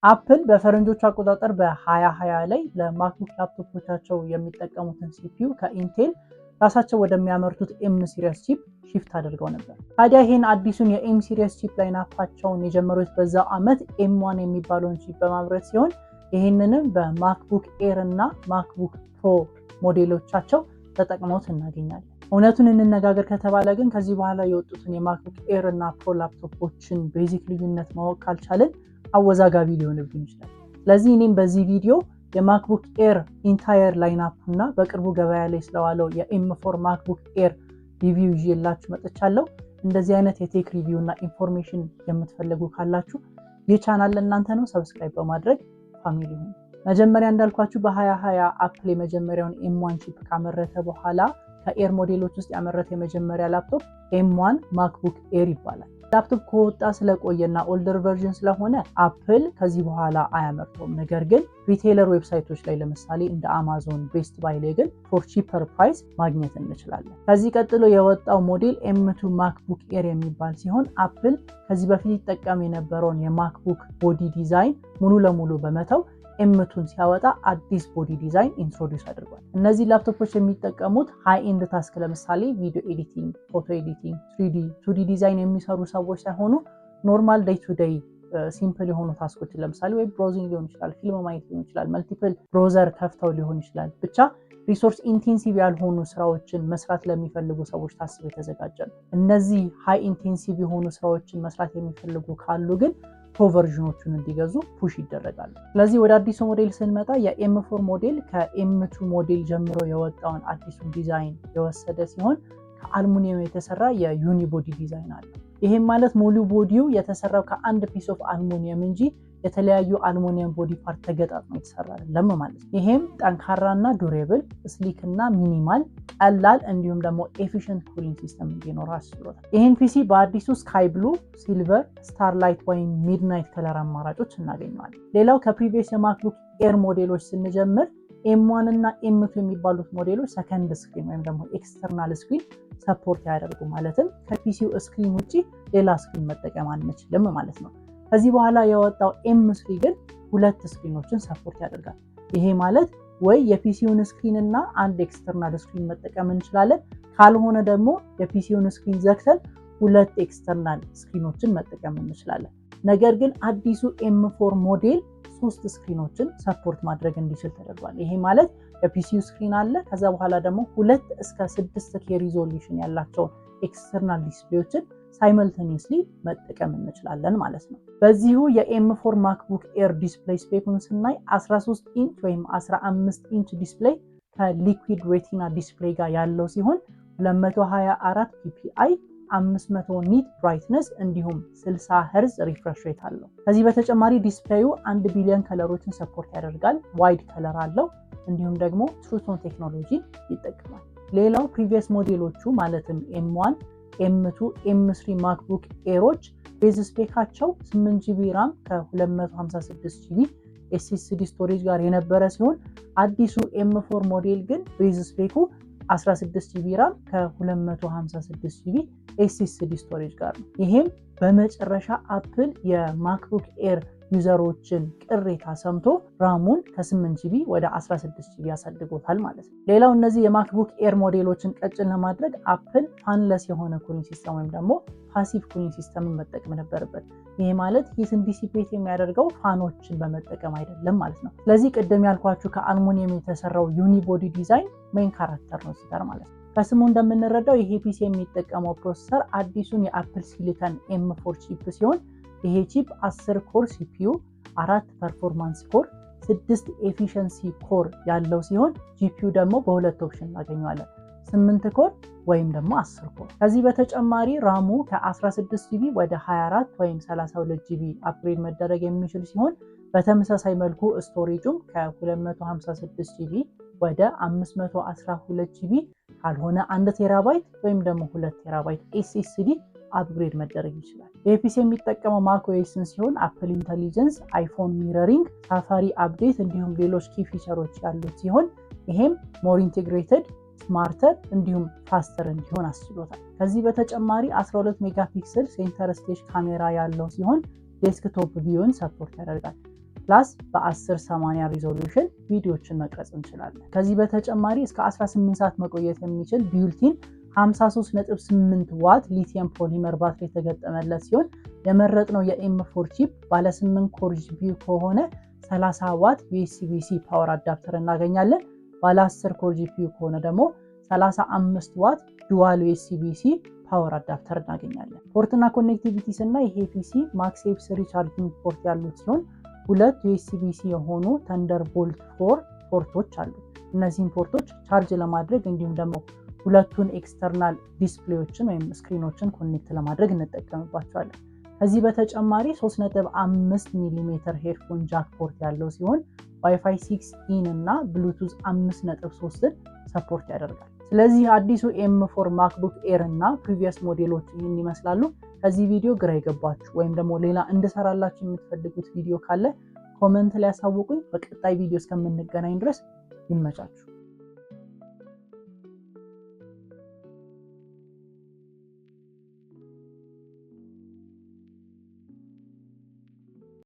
አፕል በፈረንጆቹ አቆጣጠር በ2020 ላይ ለማክቡክ ላፕቶፖቻቸው የሚጠቀሙትን ሲፒዩ ከኢንቴል ራሳቸው ወደሚያመርቱት ኤም ሲሪየስ ቺፕ ሺፍት አድርገው ነበር። ታዲያ ይህን አዲሱን የኤም ሲሪየስ ቺፕ ላይናፓቸውን የጀመሩት በዛው ዓመት ኤም1 የሚባለውን ቺፕ በማምረት ሲሆን ይህንንም በማክቡክ ኤር እና ማክቡክ ፕሮ ሞዴሎቻቸው ተጠቅመውት እናገኛለን። እውነቱን እንነጋገር ከተባለ ግን ከዚህ በኋላ የወጡትን የማክቡክ ኤር እና ፕሮ ላፕቶፖችን ቤዚክ ልዩነት ማወቅ ካልቻለን አወዛጋቢ ሊሆንብን ይችላል። ስለዚህ እኔም በዚህ ቪዲዮ የማክቡክ ኤር ኢንታየር ላይናፕ እና በቅርቡ ገበያ ላይ ስለዋለው የኤም4 ማክቡክ ኤር ሪቪው ይዤላችሁ መጥቻለሁ። እንደዚህ አይነት የቴክ ሪቪው እና ኢንፎርሜሽን የምትፈልጉ ካላችሁ ይህ ቻናል ለእናንተ ነው። ሰብስክራይብ በማድረግ ፋሚሊ ሁኑ። መጀመሪያ እንዳልኳችሁ በ2020 አፕል የመጀመሪያውን ኤም1 ቺፕ ካመረተ በኋላ ከኤር ሞዴሎች ውስጥ ያመረተ የመጀመሪያ ላፕቶፕ ኤም1 ማክቡክ ኤር ይባላል። ላፕቶፕ ከወጣ ስለቆየና ኦልደር ቨርዥን ስለሆነ አፕል ከዚህ በኋላ አያመርተውም። ነገር ግን ሪቴይለር ዌብሳይቶች ላይ ለምሳሌ እንደ አማዞን፣ ቤስት ባይ ላይ ግን ፎር ቺፐር ፕራይስ ማግኘት እንችላለን። ከዚህ ቀጥሎ የወጣው ሞዴል ኤም2 ማክቡክ ኤር የሚባል ሲሆን አፕል ከዚህ በፊት ይጠቀም የነበረውን የማክቡክ ቦዲ ዲዛይን ሙሉ ለሙሉ በመተው ኤም2ን ሲያወጣ አዲስ ቦዲ ዲዛይን ኢንትሮዲውስ አድርጓል። እነዚህ ላፕቶፖች የሚጠቀሙት ሃይ ኤንድ ታስክ ለምሳሌ ቪዲዮ ኤዲቲንግ፣ ፎቶ ኤዲቲንግ፣ 2ዲ ዲዛይን የሚሰሩ ሰዎች ሳይሆኑ ኖርማል ዴይ ቱ ዴይ ሲምፕል የሆኑ ታስኮችን ለምሳሌ ዌብ ብራውዚንግ ሊሆን ይችላል፣ ፊልም ማየት ሊሆን ይችላል፣ መልቲፕል ብራውዘር ከፍተው ሊሆን ይችላል። ብቻ ሪሶርስ ኢንቴንሲቭ ያልሆኑ ስራዎችን መስራት ለሚፈልጉ ሰዎች ታስቦ የተዘጋጀ ነው። እነዚህ ሃይ ኢንቴንሲቭ የሆኑ ስራዎችን መስራት የሚፈልጉ ካሉ ግን ፕሮ ቨርዥኖቹን እንዲገዙ ፑሽ ይደረጋሉ። ስለዚህ ወደ አዲሱ ሞዴል ስንመጣ የኤም4 ሞዴል ከኤም2 ሞዴል ጀምሮ የወጣውን አዲሱን ዲዛይን የወሰደ ሲሆን ከአልሙኒየም የተሰራ የዩኒ ቦዲ ዲዛይን አለ። ይህም ማለት ሙሉ ቦዲው የተሰራው ከአንድ ፒስ ኦፍ አልሙኒየም እንጂ የተለያዩ አልሙኒየም ቦዲ ፓርት ተገጣጥሞ የተሰራ አይደለም ማለት ነው። ይሄም ጠንካራና ዱሬብል፣ ስሊክ እና ሚኒማል፣ ቀላል እንዲሁም ደግሞ ኤፊሽንት ኩሊንግ ሲስተም እንዲኖር አስችሎታል። ይህን ፒሲ በአዲሱ ስካይ ብሉ፣ ሲልቨር፣ ስታርላይት ወይም ሚድናይት ከለር አማራጮች እናገኘዋለን። ሌላው ከፕሪቪየስ የማክቡክ ኤር ሞዴሎች ስንጀምር ኤም1 እና ኤም2 የሚባሉት ሞዴሎች ሰከንድ ስክሪን ወይም ደግሞ ኤክስተርናል ስክሪን ሰፖርት ያደርጉ፣ ማለትም ከፒሲው ስክሪን ውጪ ሌላ ስክሪን መጠቀም አንችልም ማለት ነው። ከዚህ በኋላ የወጣው ኤም3 ግን ሁለት ስክሪኖችን ሰፖርት ያደርጋል። ይሄ ማለት ወይ የፒሲውን ስክሪን እና አንድ ኤክስተርናል ስክሪን መጠቀም እንችላለን፣ ካልሆነ ደግሞ የፒሲውን ስክሪን ዘግተን ሁለት ኤክስተርናል ስክሪኖችን መጠቀም እንችላለን። ነገር ግን አዲሱ ኤም4 ሞዴል 3 ስክሪኖችን ሰፖርት ማድረግ እንዲችል ተደርጓል። ይሄ ማለት የፒሲው ስክሪን አለ፣ ከዛ በኋላ ደግሞ 2 እስከ 6K ሪዞሉሽን ያላቸውን ኤክስተርናል ዲስፕሌዎችን ሳይመልቴኒየስሊ መጠቀም እንችላለን ማለት ነው። በዚሁ የኤም4 ማክቡክ ኤር ዲስፕሌይ ስፔኩን ስናይ 13 ኢንች ወይም 15 ኢንች ዲስፕሌይ ከሊኩዊድ ሬቲና ዲስፕሌይ ጋር ያለው ሲሆን 224 ፒፒአይ 500 ኒት ብራይትነስ እንዲሁም 60 ሄርዝ ሪፍሬሽ ሬት አለው። ከዚህ በተጨማሪ ዲስፕሌዩ 1 ቢሊዮን ከለሮችን ሰፖርት ያደርጋል። ዋይድ ከለር አለው እንዲሁም ደግሞ ትሩቶን ቴክኖሎጂ ይጠቀማል። ሌላው ፕሪቪየስ ሞዴሎቹ ማለትም ኤም1፣ ኤም2፣ ኤም3 ማክቡክ ኤሮች ቤዝ ስፔካቸው 8GB ራም ከ256GB ኤስኤስዲ ስቶሬጅ ጋር የነበረ ሲሆን አዲሱ ኤም4 ሞዴል ግን ቤዝ ስፔኩ 16GB ራም ከ256GB ኤስኤስዲ ስቶሬጅ ጋር ነው። ይሄም በመጨረሻ አፕል የማክቡክ ኤር ዩዘሮችን ቅሬታ ሰምቶ ራሙን ከ8GB ወደ 16GB ያሳድጎታል ማለት ነው። ሌላው እነዚህ የማክቡክ ኤር ሞዴሎችን ቀጭን ለማድረግ አፕል ፋንለስ የሆነ ኩሊንግ ሲስተም ወይም ደግሞ ፓሲቭ ኩሊንግ ሲስተምን መጠቀም ነበረበት። ይሄ ማለት ሂትን ዲሲፔት የሚያደርገው ፋኖችን በመጠቀም አይደለም ማለት ነው። ስለዚህ ቅድም ያልኳችሁ ከአልሙኒየም የተሰራው ዩኒ ቦዲ ዲዛይን ሜን ካራክተር ነው ሲጋር ማለት ነው። ከስሙ እንደምንረዳው ይሄ ፒሲ የሚጠቀመው ፕሮሰሰር አዲሱን የአፕል ሲሊከን ኤም4 ቺፕ ሲሆን ይሄ ቺፕ 10 ኮር ሲፒዩ፣ 4 ፐርፎርማንስ ኮር፣ 6 ኤፊሽንሲ ኮር ያለው ሲሆን ጂፒዩ ደግሞ በሁለት ኦፕሽን እናገኘዋለን፣ 8 ኮር ወይም ደግሞ 10 ኮር። ከዚህ በተጨማሪ ራሙ ከ16GB ወደ 24 ወይም 32GB አፕግሬድ መደረግ የሚችል ሲሆን በተመሳሳይ መልኩ ስቶሬጁም ከ256GB ወደ 512GB ካልሆነ 1 ቴራባይት ወይም ደግሞ 2 ቴራባይት ኤስኤስዲ አፕግሬድ መደረግ ይችላል። የፒሲ የሚጠቀመው ማክኦኤስን ሲሆን አፕል ኢንተሊጀንስ፣ አይፎን ሚረሪንግ፣ ሳፋሪ አፕዴት እንዲሁም ሌሎች ኪ ፊቸሮች ያሉት ሲሆን ይሄም ሞር ኢንቴግሬትድ፣ ስማርተር እንዲሁም ፋስተር እንዲሆን አስችሎታል። ከዚህ በተጨማሪ 12 ሜጋፒክሰል ሴንተር ስቴጅ ካሜራ ያለው ሲሆን ዴስክቶፕ ቪውን ሰፖርት ያደርጋል። ፕላስ በ1080 ሪዞሉሽን ቪዲዮዎችን መቅረጽ እንችላለን። ከዚህ በተጨማሪ እስከ 18 ሰዓት መቆየት የሚችል ቢውልቲን 53.8 ዋት ሊቲየም ፖሊመር ባትሪ የተገጠመለት ሲሆን የመረጥነው የኤም4 ቺፕ ባለ 8 ኮር ጂፒዩ ከሆነ 30 ዋት ዩኤስቢ-ሲ ፓወር አዳፕተር እናገኛለን። ባለ 10 ኮር ጂፒዩ ከሆነ ደግሞ 35 ዋት ዱዋል ዩኤስቢ-ሲ ፓወር አዳፕተር እናገኛለን። ፖርትና ኮኔክቲቪቲ ስናይ ይሄ ፒሲ ማክሴፍ 3 ቻርጂንግ ፖርት ያሉት ሲሆን ሁለት ዩኤስቢ-ሲ የሆኑ ተንደርቦልት 4 ፖርቶች አሉት። እነዚህን ፖርቶች ቻርጅ ለማድረግ እንዲሁም ደግሞ ሁለቱን ኤክስተርናል ዲስፕሌዎችን ወይም ስክሪኖችን ኮኔክት ለማድረግ እንጠቀምባቸዋለን። ከዚህ በተጨማሪ 3.5 ሚሜ ሄድፎን ጃክ ፖርት ያለው ሲሆን ዋይፋይ 6 ኢን እና ብሉቱዝ 5.3ን ሰፖርት ያደርጋል። ስለዚህ አዲሱ ኤም4 ማክቡክ ኤር እና ፕሪቪየስ ሞዴሎች ይህን ይመስላሉ። ከዚህ ቪዲዮ ግራ የገባችሁ ወይም ደግሞ ሌላ እንድሰራላችሁ የምትፈልጉት ቪዲዮ ካለ ኮመንት ላይ ያሳውቁኝ። በቀጣይ ቪዲዮ እስከምንገናኝ ድረስ ይመቻችሁ።